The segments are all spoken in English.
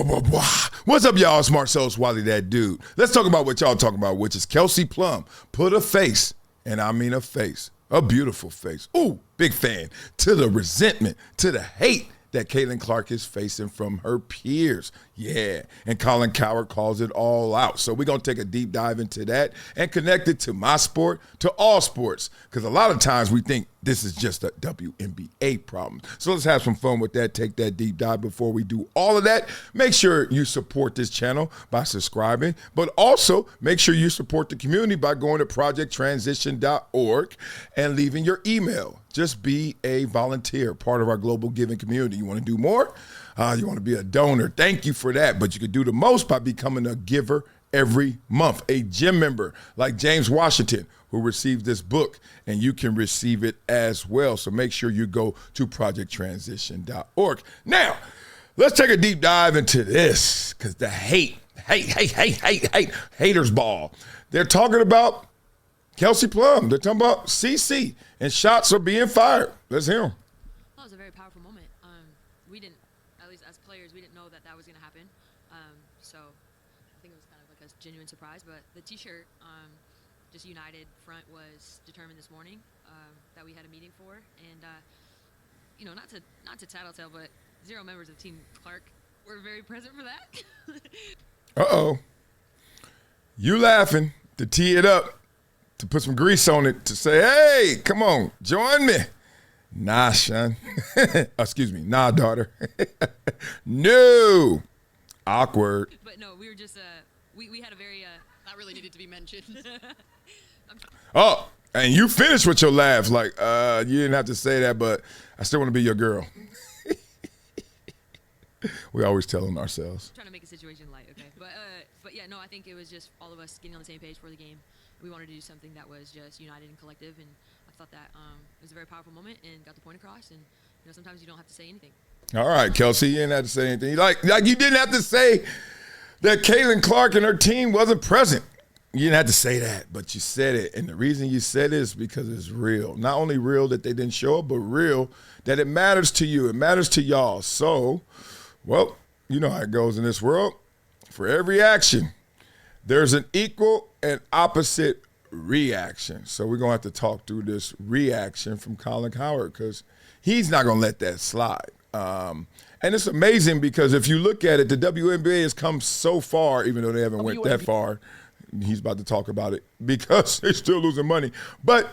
What's up, y'all? It's Marcellus Wiley, that dude. Let's talk about what y'all talking about, which is Kelsey Plum. Put a face, and I mean a face, a beautiful face. Ooh, big fan. To the resentment, to the hate that Caitlin Clark is facing from her peers. Yeah, and Colin Cowherd calls it all out. So we're going to take a deep dive into that and connect it to my sport, to all sports, because a lot of times we think this is just a WNBA problem. So let's have some fun with that, take that deep dive. Before we do all of that, make sure you support this channel by subscribing, but also make sure you support the community by going to projecttransition.org and leaving your email. Just be a volunteer, part of our global giving community. You want to do more? You want to be a donor? Thank you for that. But you can do the most by becoming a giver every month, a gym member like James Washington, who received this book, and you can receive it as well. So make sure you go to projecttransition.org. Now, let's take a deep dive into this, because the haters ball. They're talking about Kelsey Plum. They're talking about CC, and shots are being fired. Let's hear them. Well, it was a very powerful moment. We didn't, at least as players, we didn't know that was going to happen. So I think it was kind of like a genuine surprise. But the T-shirt, just united front, was determined this morning that we had a meeting for. And, you know, not to tattletale, but 0 members of Team Clark were very present for that. Uh-oh. You laughing to tee it up, to put some grease on it, to say, hey, come on, join me. Nah, son. Excuse me. Nah, daughter. No. Awkward. But no, we were just, we had a very, not really needed to be mentioned. Oh, and you finished with your laughs. Like, you didn't have to say that, but I still want to be your girl. We always telling ourselves. Trying to make a situation light, okay? But yeah, no, I think it was just all of us getting on the same page for the game. We wanted to do something that was just united and collective, and I thought that it was a very powerful moment and got the point across. And you know, sometimes you don't have to say anything. All right, Kelsey, you didn't have to say anything. Like you didn't have to say that Caitlin Clark and her team wasn't present. You didn't have to say that, but you said it, and the reason you said it is because it's real. Not only real that they didn't show up, but real that it matters to you. It matters to y'all. So, well, you know how it goes in this world. For every action, there's an equal and opposite reaction. So we're going to have to talk through this reaction from Colin Cowherd, because he's not going to let that slide. And it's amazing because if you look at it, the WNBA has come so far, even though they haven't went that far. He's about to talk about it because they're still losing money. But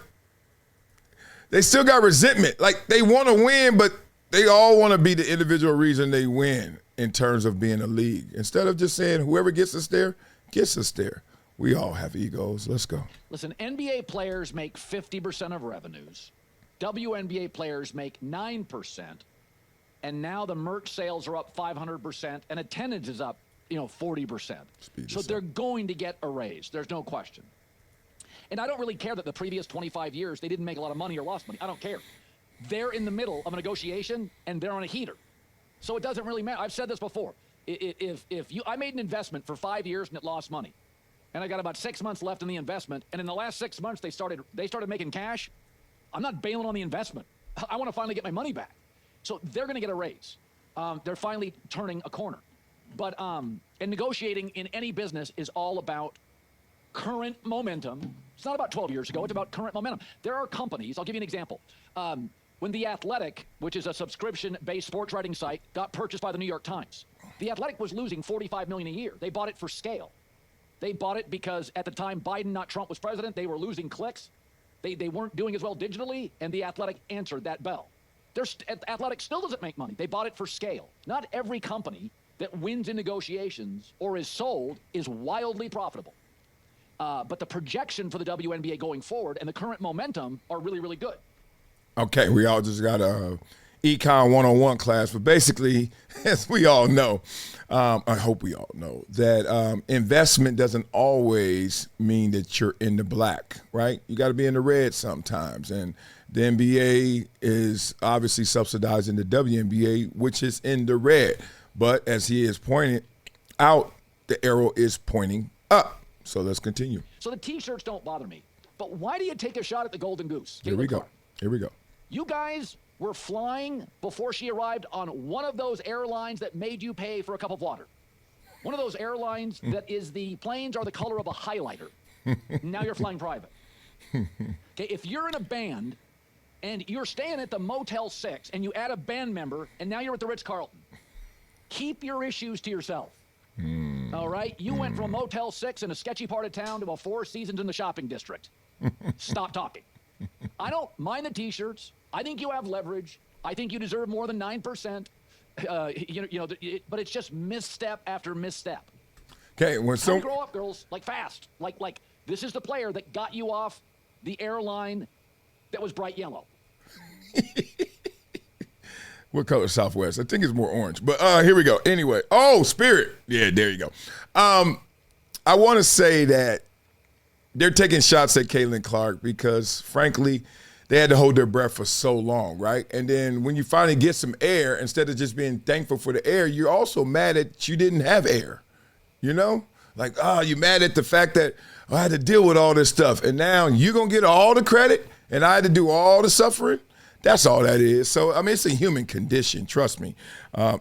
they still got resentment. Like, they want to win, but they all want to be the individual reason they win in terms of being a league. Instead of just saying whoever gets us there, gets us there. We all have egos. Let's go. Listen, NBA players make 50% of revenues. WNBA players make 9%. And now the merch sales are up 500% and attendance is up, 40%. So they're going to get a raise. There's no question. And I don't really care that the previous 25 years they didn't make a lot of money or lost money. I don't care. They're in the middle of a negotiation and they're on a heater. So it doesn't really matter. I've said this before. I made an investment for 5 years and it lost money, and I got about 6 months left in the investment, and in the last 6 months they started making cash, I'm not bailing on the investment. I want to finally get my money back. So they're going to get a raise. They're finally turning a corner. But and negotiating in any business is all about current momentum. It's not about 12 years ago. It's about current momentum. There are companies. I'll give you an example. When The Athletic, which is a subscription-based sports writing site, got purchased by the New York Times, The Athletic was losing $45 million a year. They bought it for scale. They bought it because at the time Biden, not Trump, was president. They were losing clicks. They weren't doing as well digitally, and The Athletic answered that bell. Athletic still doesn't make money. They bought it for scale. Not every company that wins in negotiations or is sold is wildly profitable. But the projection for the WNBA going forward and the current momentum are really, really good. Okay, we all just got a Econ 101 class, but basically, as we all know, I hope we all know, that investment doesn't always mean that you're in the black, right? You got to be in the red sometimes, and the NBA is obviously subsidizing the WNBA, which is in the red. But as he is pointing out, the arrow is pointing up. So let's continue. So the T-shirts don't bother me, but why do you take a shot at the Golden Goose? Here we go. Here we go. You guys were flying before she arrived on one of those airlines that made you pay for a cup of water. One of those airlines that is the planes are the color of a highlighter. Now you're flying private. Okay, if you're in a band and you're staying at the Motel 6 and you add a band member and now you're at the Ritz-Carlton, keep your issues to yourself. All right? You went from a Motel 6 in a sketchy part of town to a Four Seasons in the shopping district. Stop talking. I don't mind the T-shirts. I think you have leverage. I think you deserve more than 9%. But it's just misstep after misstep. Okay, when Time to grow up, girls, like fast. Like this is the player that got you off the airline that was bright yellow. What color is Southwest? I think it's more orange. But here we go. Anyway, Spirit. Yeah, there you go. I want to say that they're taking shots at Caitlin Clark because, frankly, they had to hold their breath for so long, right? And then when you finally get some air, instead of just being thankful for the air, you're also mad that you didn't have air, you know? Like, you're mad at the fact that I had to deal with all this stuff, and now you're going to get all the credit, and I had to do all the suffering? That's all that is. So, I mean, it's a human condition, trust me.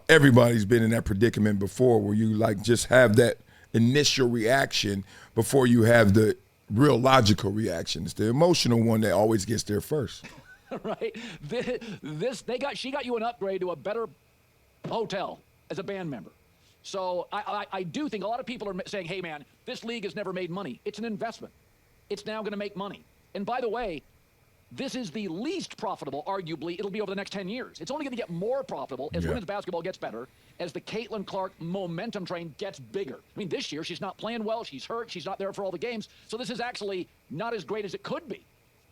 Everybody's been in that predicament before where you, like, just have that initial reaction before you have the real logical reaction. It's the emotional one that always gets there first. Right? She got you an upgrade to a better hotel as a band member. So I do think a lot of people are saying, hey, man, this league has never made money. It's an investment. It's now going to make money. And by the way, this is the least profitable, arguably, it'll be over the next 10 years. It's only going to get more profitable as women's basketball gets better, as the Caitlin Clark momentum train gets bigger. I mean, this year she's not playing well. She's hurt. She's not there for all the games. So this is actually not as great as it could be.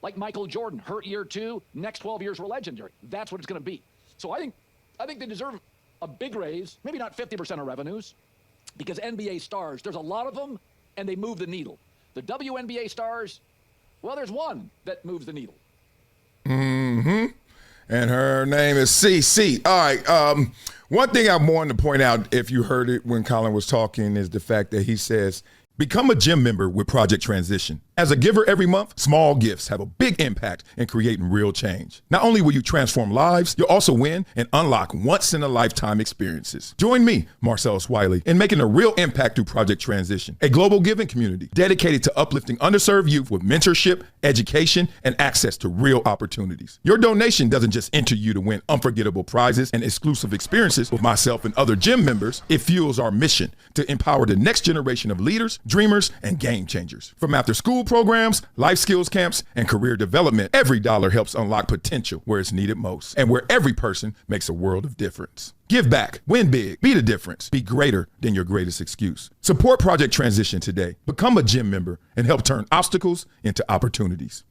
Like Michael Jordan, hurt year 2, next 12 years were legendary. That's what it's going to be. So I think they deserve a big raise, maybe not 50% of revenues, because NBA stars, there's a lot of them, and they move the needle. The WNBA stars, well, there's one that moves the needle. Mm-hmm. And her name is CC. All right. One thing I wanted to point out, if you heard it when Colin was talking, is the fact that he says, become a gym member with Project Transition. As a giver every month, small gifts have a big impact in creating real change. Not only will you transform lives, you'll also win and unlock once-in-a-lifetime experiences. Join me, Marcellus Wiley, in making a real impact through Project Transition, a global giving community dedicated to uplifting underserved youth with mentorship, education, and access to real opportunities. Your donation doesn't just enter you to win unforgettable prizes and exclusive experiences with myself and other gym members. It fuels our mission to empower the next generation of leaders, dreamers, and game changers. From after-school programs, life skills camps, and career development, every dollar helps unlock potential where it's needed most and where every person makes a world of difference. Give back, win big, be the difference, be greater than your greatest excuse. Support Project Transition today. Become a gym member and help turn obstacles into opportunities.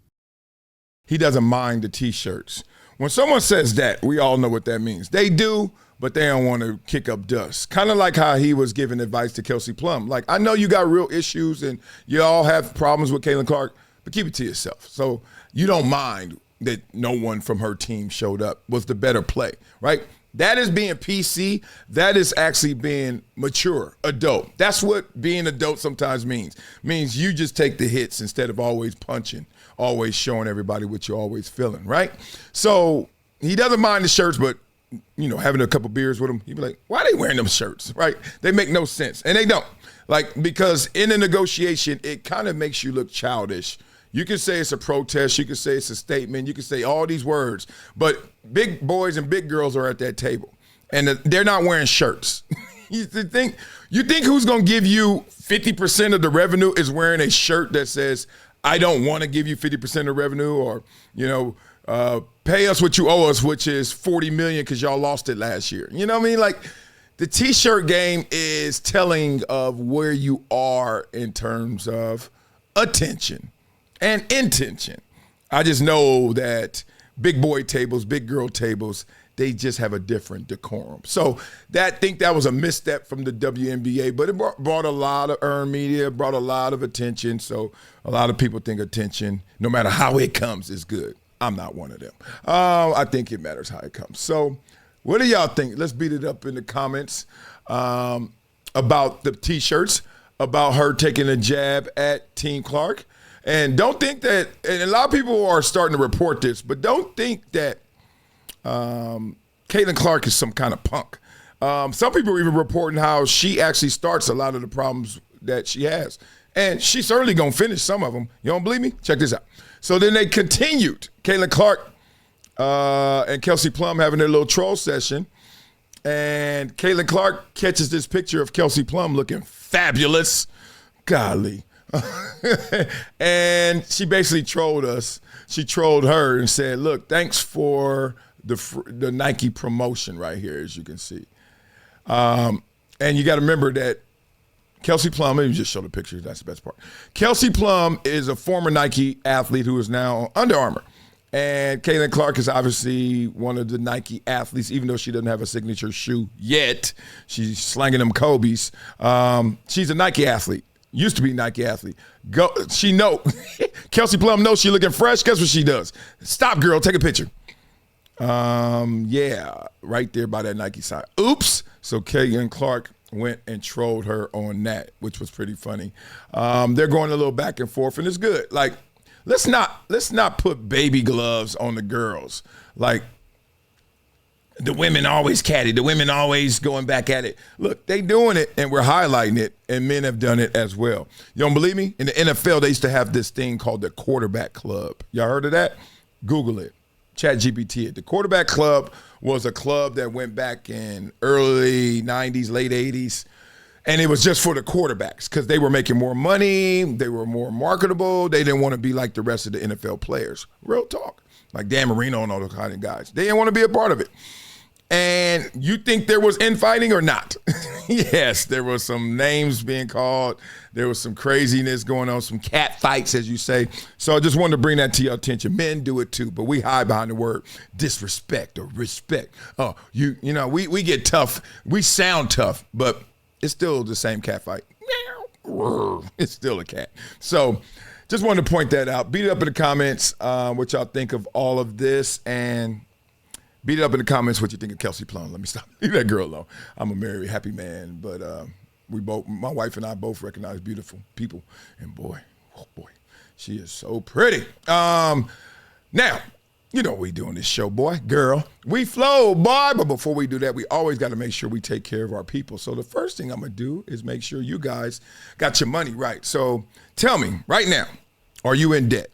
He doesn't mind the T-shirts. When someone says that, we all know what that means. They do, but they don't want to kick up dust. Kind of like how he was giving advice to Kelsey Plum. Like, I know you got real issues and you all have problems with Caitlin Clark, but keep it to yourself. So you don't mind that no one from her team showed up, was the better play, right? That is being PC. That is actually being mature, adult. That's what being adult sometimes means. Means you just take the hits instead of always punching, always showing everybody what you're always feeling, right? So he doesn't mind the shirts, but you know, having a couple beers with them, he'd be like, why are they wearing them shirts, right? They make no sense. And they don't. Like, because in a negotiation, it kind of makes you look childish. You can say it's a protest. You can say it's a statement. You can say all these words. But big boys and big girls are at that table, and they're not wearing shirts. You think who's going to give you 50% of the revenue is wearing a shirt that says, I don't want to give you 50% of revenue, or, you know, pay us what you owe us, which is $40 million because y'all lost it last year. You know what I mean? Like, the T-shirt game is telling of where you are in terms of attention and intention. I just know that big boy tables, big girl tables, they just have a different decorum. So I think that was a misstep from the WNBA, but it brought a lot of earned media, brought a lot of attention. So a lot of people think attention, no matter how it comes, is good. I'm not one of them. I think it matters how it comes. So what do y'all think? Let's beat it up in the comments about the T-shirts, about her taking a jab at Team Clark. And don't think that, and a lot of people are starting to report this, but don't think that Caitlin Clark is some kind of punk. Some people are even reporting how she actually starts a lot of the problems that she has. And she's certainly going to finish some of them. You don't believe me? Check this out. So then they continued. Caitlin Clark and Kelsey Plum having their little troll session. And Caitlin Clark catches this picture of Kelsey Plum looking fabulous. Golly. And she basically trolled us. She trolled her and said, look, thanks for the Nike promotion right here, as you can see. And you got to remember that Kelsey Plum, let me just show the picture. That's the best part. Kelsey Plum is a former Nike athlete who is now Under Armour. And Caitlin Clark is obviously one of the Nike athletes, even though she doesn't have a signature shoe yet. She's slanging them Kobe's. She's a Nike athlete. Used to be a Nike athlete. Kelsey Plum knows she's looking fresh. Guess what she does? Stop, girl. Take a picture. Yeah, right there by that Nike sign. Oops. So Caitlin Clark went and trolled her on that, which was pretty funny. They're going a little back and forth, and it's good. Like, let's not put baby gloves on the girls. Like, the women always catty. The women always going back at it. Look, they doing it, and we're highlighting it, and men have done it as well. You don't believe me? In the NFL, they used to have this thing called the quarterback club. Y'all heard of that? Google it. ChatGPT it. The quarterback club was a club that went back in early 90s, late 80s, and it was just for the quarterbacks because they were making more money, they were more marketable, they didn't want to be like the rest of the NFL players. Real talk. Like Dan Marino and all those kind of guys. They didn't want to be a part of it. And you think there was infighting or not? Yes, there was some names being called. There was some craziness going on, some cat fights, as you say. So I just wanted to bring that to your attention. Men do it too, but we hide behind the word disrespect or respect. Oh, you know, we get tough. We sound tough, but it's still the same cat fight. It's still a cat. So just wanted to point that out. Beat it up in the comments what y'all think of all of this, and beat it up in the comments what you think of Kelsey Plum. Let me stop. Leave that girl alone. I'm a married, happy man, but my wife and I both recognize beautiful people, and boy, she is so pretty. Now, you know what we do on this show, boy, girl. We flow, boy. But before we do that, we always got to make sure we take care of our people. So the first thing I'm going to do is make sure you guys got your money right. So tell me right now, are you in debt?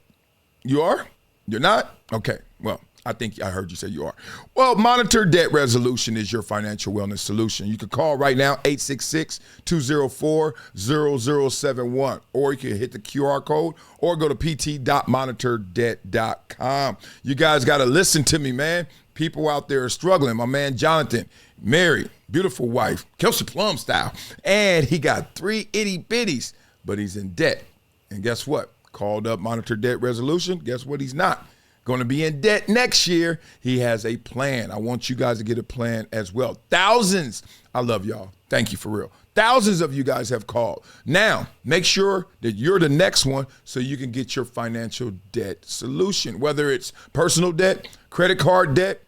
You are? You're not? Okay, well, I think I heard you say you are. Well, Monitor Debt Resolution is your financial wellness solution. You can call right now, 866-204-0071, or you can hit the QR code or go to pt.monitordebt.com. You guys got to listen to me, man. People out there are struggling. My man Jonathan, married, beautiful wife, Kelsey Plum style, and he got 3 itty bitties, but he's in debt. And guess what? Called up Monitor Debt Resolution. Guess what? He's not going to be in debt next year. He has a plan. I want you guys to get a plan as well. Thousands. I love y'all. Thank you for real. Thousands of you guys have called. Now, make sure that you're the next one so you can get your financial debt solution, whether it's personal debt, credit card debt,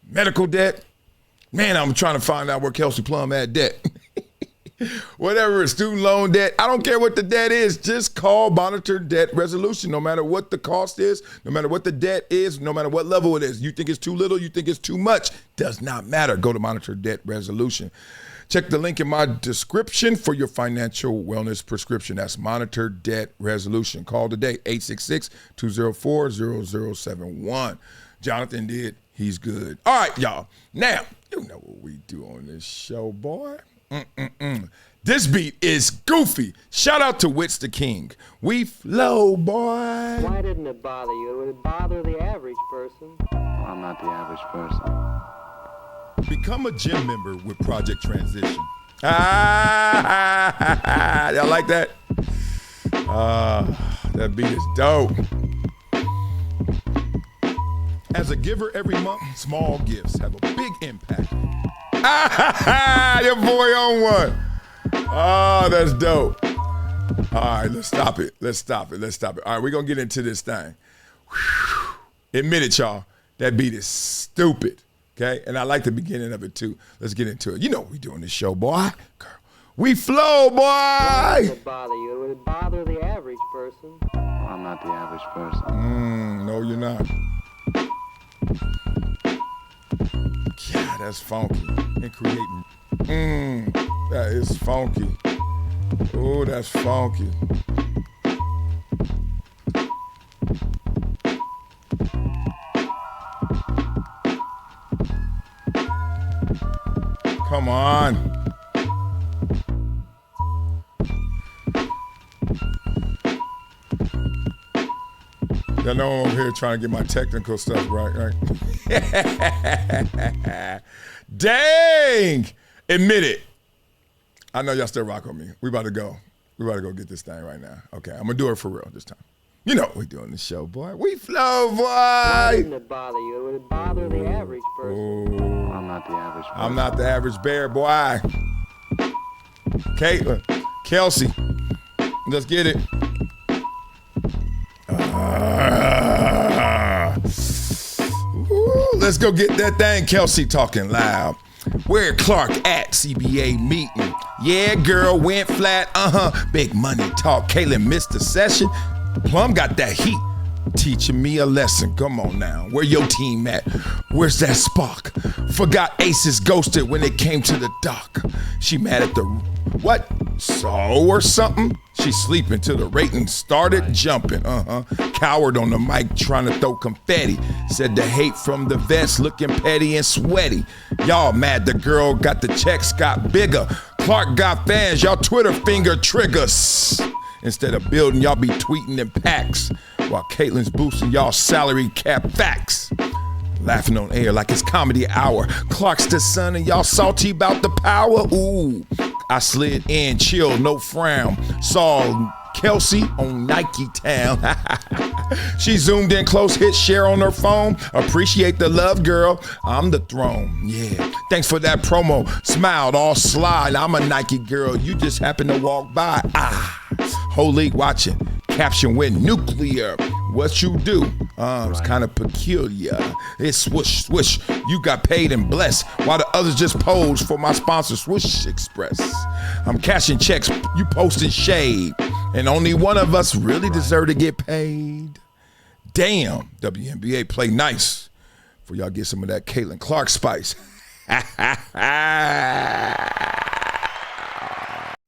medical debt. Man, I'm trying to find out where Kelsey Plum had debt. Whatever, student loan debt, I don't care what the debt is, just call Monitor Debt Resolution. No matter what the cost is, no matter what the debt is, no matter what level it is. You think it's too little, you think it's too much, does not matter. Go to Monitor Debt Resolution. Check the link in my description for your financial wellness prescription. That's Monitor Debt Resolution. Call today, 866-204-0071. Jonathan did, he's good. All right, y'all. Now, you know what we do on this show, boy. This beat is goofy. Shout out to Wits the King. We flow, boy. Why didn't it bother you? It would bother the average person. I'm not the average person. Become a gym member with Project Transition. Y'all like that? That beat is dope. As a giver every month, small gifts have a big impact. Your boy on one. Oh, that's dope. All right, let's stop it. All right, we're going to get into this thing. Whew. Admit it, y'all. That beat is stupid, okay? And I like the beginning of it, too. Let's get into it. You know what we do on this show, boy. Girl. We flow, boy. Why didn't it bother you? It would bother the average person. I'm not the average person. No, you're not. Yeah, that's funky. And creating. That is funky. Oh, that's funky. Come on. Y'all know I'm over here trying to get my technical stuff right? Dang! Admit it. I know y'all still rock with me. We about to go. We about to go get this thing right now. Okay, I'm gonna do it for real this time. You know what we doing the show, boy. We flow, boy. Why didn't it bother you? It would bother the average person. Oh, I'm not the average person. I'm not the average bear, boy. Caitlin, Kelsey, let's get it. Let's go get that thing. Kelsey talking loud. Where Clark at CBA meeting? Yeah, girl, went flat. Big money talk. Caitlin missed the session. Plum got that heat. Teaching me a lesson. Come on now. Where your team at? Where's that spark? Forgot Aces ghosted when it came to the dock. She mad at the what? So or something? She sleeping till the ratings started jumping. Cowherd on the mic trying to throw confetti. Said the hate from the vets looking petty and sweaty. Y'all mad the girl got the checks got bigger. Clark got fans, y'all Twitter finger triggers. Instead of building, y'all be tweeting in packs while Caitlin's boosting y'all salary cap facts. Laughing on air like it's comedy hour. Clark's the son and y'all salty about the power. Ooh, I slid in, chill, no frown. Saw Kelsey on Nike Town. She zoomed in close, hit share on her phone. Appreciate the love, girl. I'm the throne. Yeah, thanks for that promo. Smiled all sly. I'm a Nike girl. You just happened to walk by. Whole league watching. Caption went nuclear. What you do? It's kind of peculiar. It's swoosh, swoosh. You got paid and blessed, while the others just posed for my sponsor, Swoosh Express. I'm cashing checks, you posting shade, and only one of us really deserve to get paid. Damn, WNBA play nice. For y'all get some of that Caitlin Clark spice.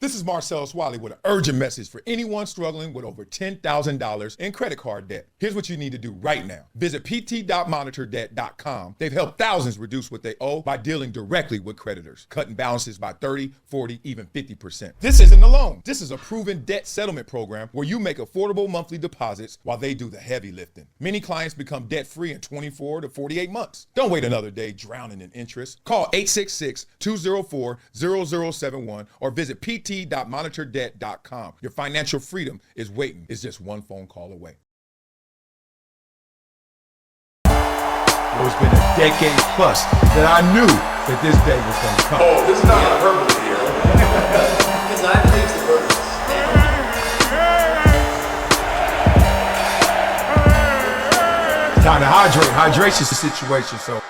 This is Marcellus Wiley with an urgent message for anyone struggling with over $10,000 in credit card debt. Here's what you need to do right now. Visit pt.monitordebt.com. They've helped thousands reduce what they owe by dealing directly with creditors, cutting balances by 30, 40, even 50%. This isn't a loan. This is a proven debt settlement program where you make affordable monthly deposits while they do the heavy lifting. Many clients become debt-free in 24 to 48 months. Don't wait another day drowning in interest. Call 866-204-0071 or visit pt.monitordebt.com. Your financial freedom is waiting. It's just one phone call away. It's been a decade plus that I knew that this day was going to come. Oh, this is not hyperbole here. Because I think the verse. Time to hydrate. Hydration's the situation, so